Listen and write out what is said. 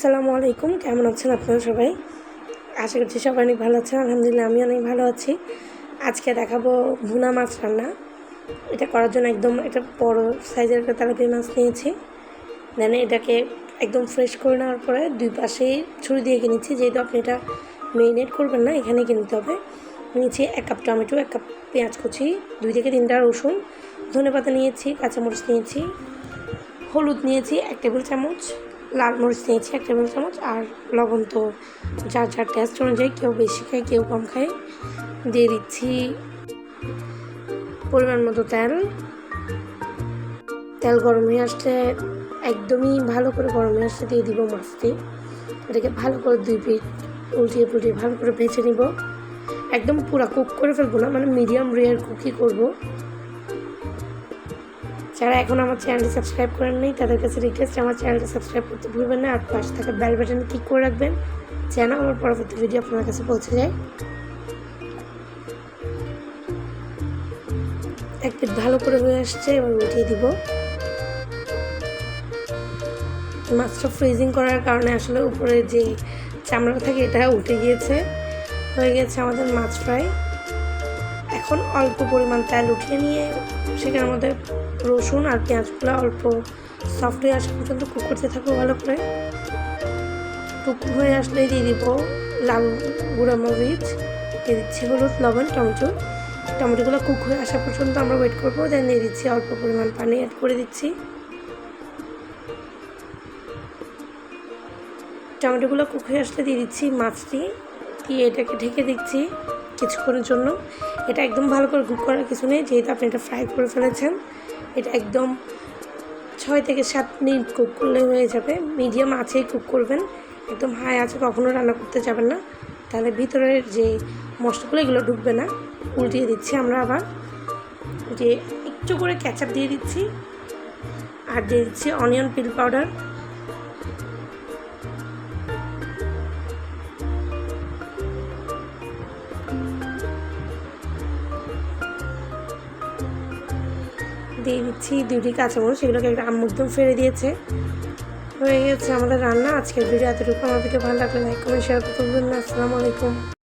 আসসালামু আলাইকুম, কেমন আছেন আপনারা সবাই? আশা করছি সবাই অনেক ভালো আছেন। আলহামদুলিল্লাহ আমি অনেক ভালো আছি। আজকে দেখাবো ভুনা মাছ রান্না। এটা করার জন্য একদম একটা বড় সাইজের একটা তেলাপিয়া মাছ নিয়েছি। দেন এটাকে একদম ফ্রেশ করে নেওয়ার পরে দুই পাশেই ছুরি দিয়ে কিনেছি, যেহেতু আপনি এটা মেরিনেট করবেন না, এখানে কিনতে হবে। নিয়েছি 1 কাপ টমেটো, 1 কাপ পেঁয়াজ কুচি, 2 থেকে 3টা রসুন, ধনেপাতা নিয়েছি, কাঁচামরিচ নিয়েছি, হলুদ নিয়েছি 1 টেবিল চামচ, লাল মরিচ নিয়েছি 1 টেবিল চামচ, আর লবণ তো যার যার টেস্ট অনুযায়ী, কেউ বেশি খায় কেউ কম খায়। দিয়ে দিচ্ছি পরিমাণ মতো তেল গরম হয়ে আসলে, একদমই ভালো করে গরম হয়ে আসলে দিয়ে দিব মাছটি। এটাকে ভালো করে 2 পিঠ উল্টিয়ে পুল্টিয়ে ভালো করে ভেজে নিব। একদম পুরো কুক করে ফেলবো না, মানে মিডিয়াম রেয়ার কুকই করবো। যারা এখন আমার চ্যানেলটি সাবস্ক্রাইব করেন নাই তাদের কাছে রিকোয়েস্ট, আমার চ্যানেলটি সাবস্ক্রাইব করতে ভুলবেন না, আর পাশে থাকা বেল বাটনে ক্লিক করে রাখবেন যেন আমার পরবর্তী ভিডিও আপনার কাছে পৌঁছে যায়। এক পিঠ ভালো করে হয়ে আসছে, এবার উঠিয়ে দিব। মাছটা ফ্রিজিং করার কারণে আসলে উপরে যে চামড়া থাকে এটা উঠে গিয়েছে। হয়ে গেছে আমাদের মাছ ফ্রাই। এখন অল্প পরিমাণ তেল উঠিয়ে নিয়ে সেখানের মধ্যে রসুন আর পেঁয়াজগুলো অল্প সফট হয়ে আসা পর্যন্ত কুক করতে থাকবো ভালো করে। কুক হয়ে আসলে দিয়ে দিব লাল গুঁড়া মরিচ, দিয়ে দিচ্ছি হলুদ, লবণ, টমেটোগুলো কুক হয়ে আসা পর্যন্ত আমরা ওয়েট করবো। দেন দিয়ে দিচ্ছি অল্প পরিমাণ পানি অ্যাড করে দিচ্ছি। টমেটোগুলো কুক হয়ে আসলে দিয়ে দিচ্ছি মাছটি, দিয়ে এটাকে ঢেকে দিচ্ছি কিছুক্ষণের জন্য। এটা একদম ভালো করে কুক করার কিছু নেই, যেহেতু আপনি এটা ফ্রাই করে ফেলেছেন। এটা একদম 6 থেকে 7 মিনিট কুক করলে হয়ে যাবে। মিডিয়াম আঁচেই কুক করবেন, একদম হাই আঁচে কখনও রান্না করতে যাবেন না, তাহলে ভিতরের যে মশলাগুলো এগুলো ঢুকবে না। উল্টিয়ে দিচ্ছি আমরা আবার, যে একটু করে কেচাপ দিয়ে দিচ্ছি, আর দিয়ে দিচ্ছি অনিয়ন পিল পাউডার। দিয়ে দিচ্ছি 2টি কাঁচামরিচ, সেগুলোকে একটা আম্মু একদম ফেলে দিয়েছে। হয়ে গেছে আমাদের রান্না। আজকের ভিডিও এতটুকু। আমার ভিডিও ভালো লাগলে লাইক কমেন্ট শেয়ার করতে ভুলবেন না। আসসালামু আলাইকুম।